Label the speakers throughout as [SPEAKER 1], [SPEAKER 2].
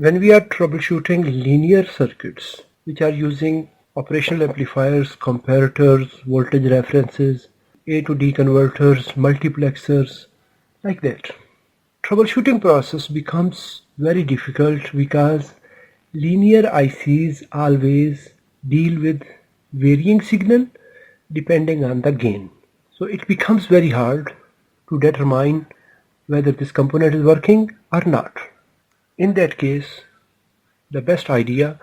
[SPEAKER 1] When we are troubleshooting linear circuits, which are using operational amplifiers, comparators, voltage references, A to D converters, multiplexers, like that, troubleshooting process becomes very difficult because linear ICs always deal with varying signal depending on the gain. So it becomes very hard to determine whether this component is working or not. In that case, the best idea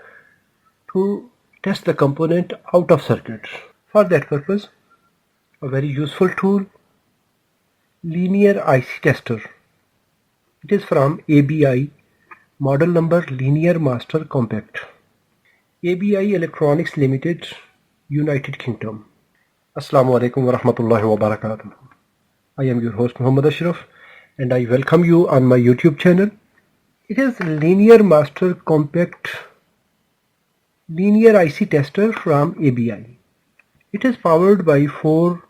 [SPEAKER 1] to test the component out of circuit. For that purpose, a very useful tool, linear IC tester. It is from ABI, model number LinearMaster Compact. ABI Electronics Limited, United Kingdom. Assalamu alaikum wa rahmatullahi wa barakatuh. I am your host Muhammad Ashraf and I welcome you on my YouTube channel. It is LinearMaster Compact Linear IC Tester from ABI. It is powered by 4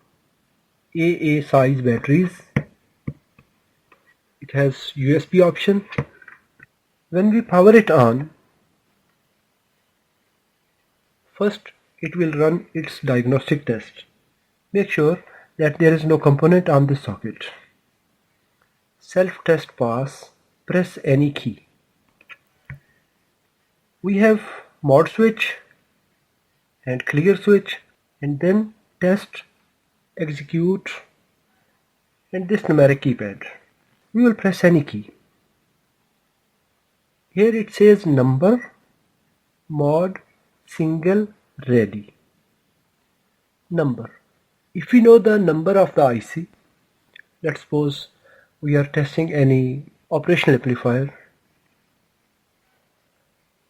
[SPEAKER 1] AA size batteries. It has USB option. When we power it on, first it will run its diagnostic test. Make sure that there is no component on this socket. Self-test pass. Press any key. We have mod switch and clear switch, and then test, execute, and this numeric keypad. We will press any key. Here it says number, mod, single, ready. Number. If we know the number of the IC, let's suppose we are testing any operational amplifier.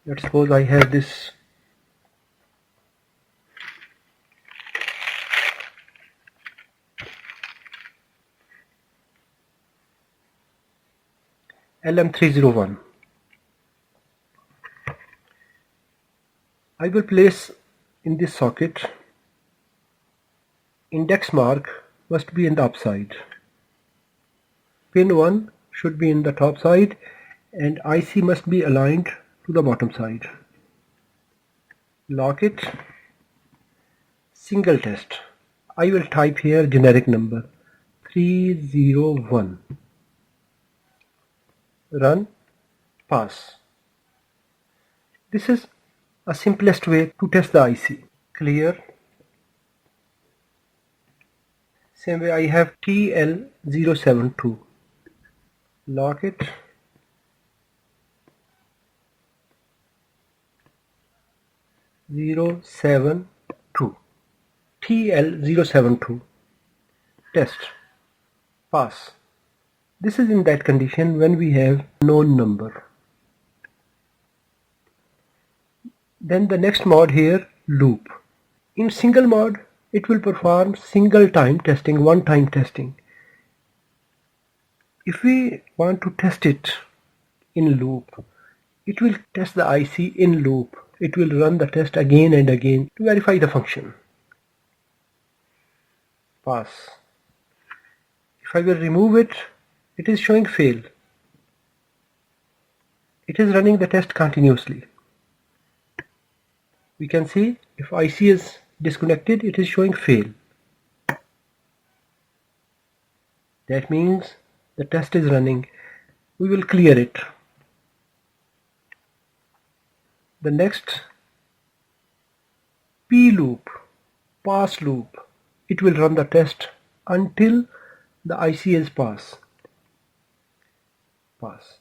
[SPEAKER 1] Let's suppose I have this LM301. I will place in this socket. Index mark must be in the upside. Pin 1 should be in the top side and IC must be aligned to the bottom side. Lock it. Single test. I will type here generic number 301. Run. Pass. This is a simplest way to test the IC. Clear. Same way I have TL072. Lock it. TL072. Test. Pass. This is in that condition when we have known number. Then the next mod here, loop. In single mod, it will perform single time testing, one time testing. If we want to test it in loop, it will test the IC in loop. It will run the test again and again to verify the function. Pass. If I will remove it, it is showing fail. It is running the test continuously. We can see if IC is disconnected, it is showing fail. That means the test is running. We will clear it. The next, P loop, pass loop. It will run the test until the IC is pass. Pass.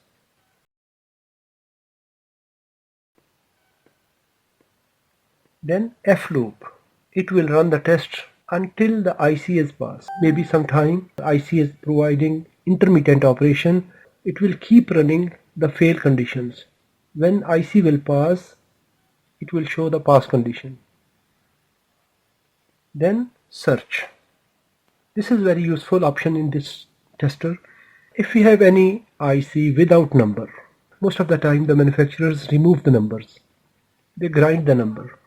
[SPEAKER 1] Then F loop. It will run the test until the IC is passed. Maybe sometime the IC is providing intermittent operation. It will keep running the fail conditions. When IC will pass, it will show the pass condition. Then search. This is very useful option in this tester. If we have any IC without number, most of the time the manufacturers remove the numbers. They grind the number.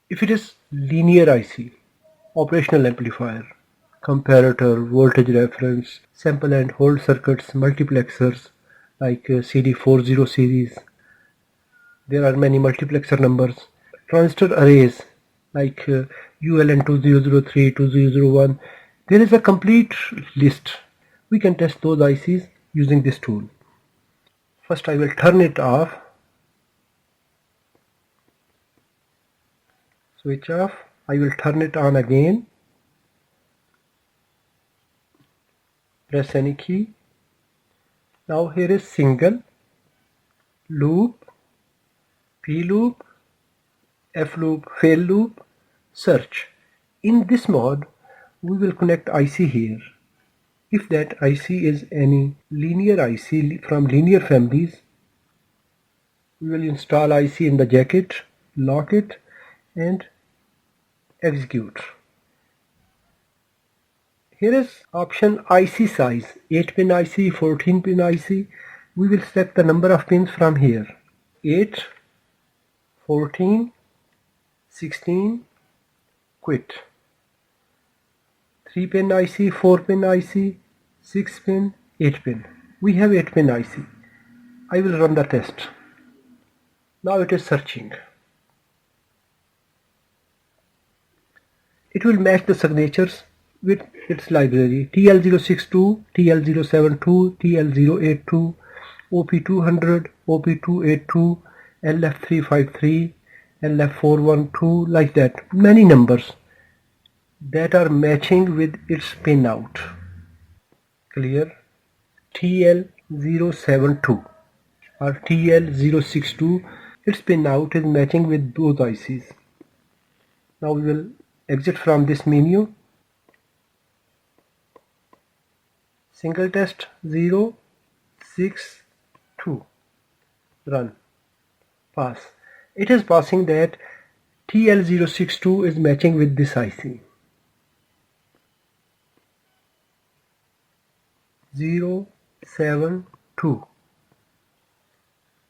[SPEAKER 1] If it is linear IC, operational amplifier, comparator, voltage reference, sample and hold circuits, multiplexers like CD40 series, There are many multiplexer numbers. Transistor arrays like ULN2003, 2001. There is a complete list. We can test those ICs using this tool. First I will turn it off. Switch off. I will turn it on again. Press any key. Now here is single, loop, P loop, F loop, fail loop, search. In this mode, we will connect IC here. If that IC is any linear IC from linear families, we will install IC in the jacket, lock it, and execute. Here is option IC size, 8-pin IC, 14-pin IC. We will select the number of pins from here. 8, 14, 16, quit. 3-pin IC, 4-pin IC, 6-pin, 8-pin. We have 8-pin IC. I will run the test. Now it is searching. It will match the signatures with its library: TL062, TL072, TL082, OP200, OP282, LF353, LF412, like that. Many numbers that are matching with its pinout. Clear? TL072 or TL062, its pinout is matching with both ICs. Now we will exit from this menu. Single test 0, 6, 2. Run. Pass. It is passing that TL062 is matching with this IC. 0, 7, 2.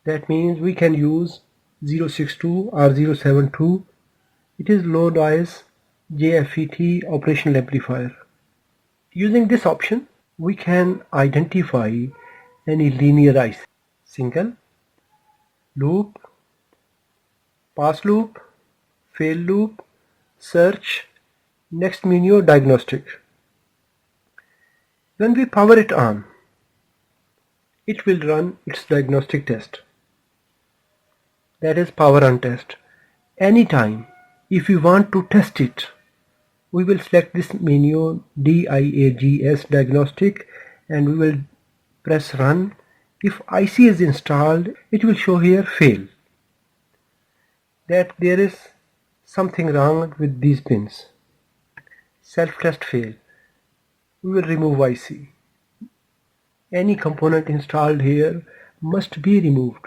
[SPEAKER 1] That means we can use 062 or 072. It is low noise JFET operational amplifier. Using this option, we can identify any linear IC. Single, loop, pass loop, fail loop, search. Next menu, diagnostic. When we power it on, it will run its diagnostic test. That is power on test. Anytime, if we want to test it, we will select this menu DIAGS diagnostic and we will press run. If IC is installed, it will show here fail, that there is something wrong with these pins. Self-test fail. We will remove IC. Any component installed here must be removed.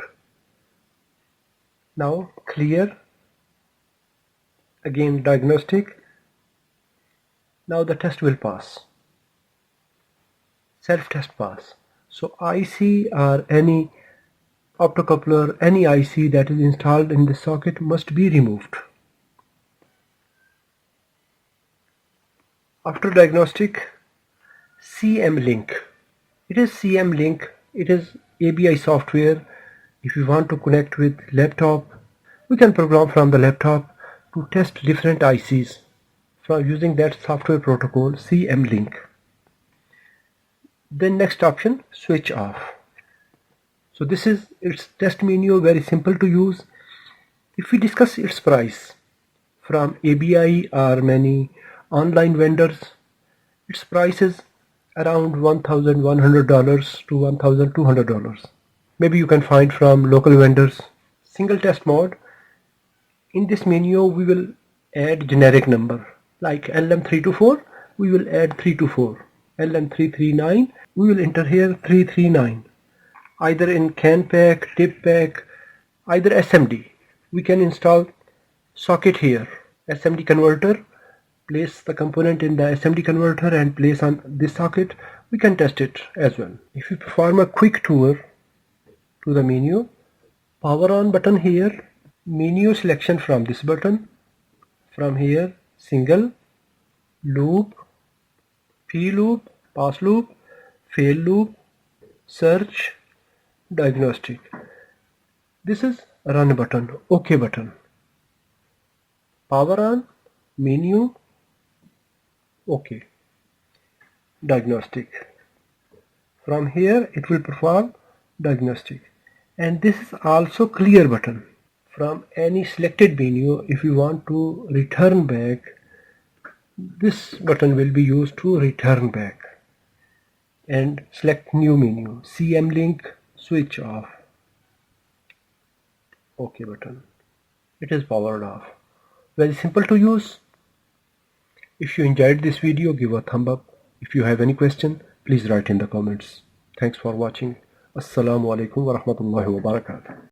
[SPEAKER 1] Now clear. Again diagnostic. Now the test will pass. Self-test pass. So IC or any optocoupler, any IC that is installed in the socket must be removed. After diagnostic, CM link. It is CM link. It is ABI software. If you want to connect with laptop, we can program from the laptop to test different ICs from using that software protocol CM link. Then next option, switch off. So this is its test menu, very simple to use. If we discuss its price from ABI or many online vendors, its price is around $1,100 to $1,200. Maybe you can find from local vendors. Single test mode. In this menu we will add generic number like LM324. We will add 324. LM339, we will enter here 339. Either in CAN pack, tip pack, either SMD. We can install socket here, SMD converter. Place the component in the SMD converter and place on this socket. We can test it as well. If you perform a quick tour to the menu, power on button here, menu selection from this button, from here single, loop, P loop, pass loop, fail loop, search, diagnostic. This is run button, OK button, power on, menu, OK, diagnostic. From here it will perform diagnostic, and this is also clear button. From any selected menu, if you want to return back, this button will be used to return back. And select new menu, CM link, switch off, OK button. It is powered off. Very simple to use. If you enjoyed this video, give a thumb up. If you have any question, please write in the comments. Thanks for watching. Assalamu alaikum wa rahmatullahi wa barakatuh.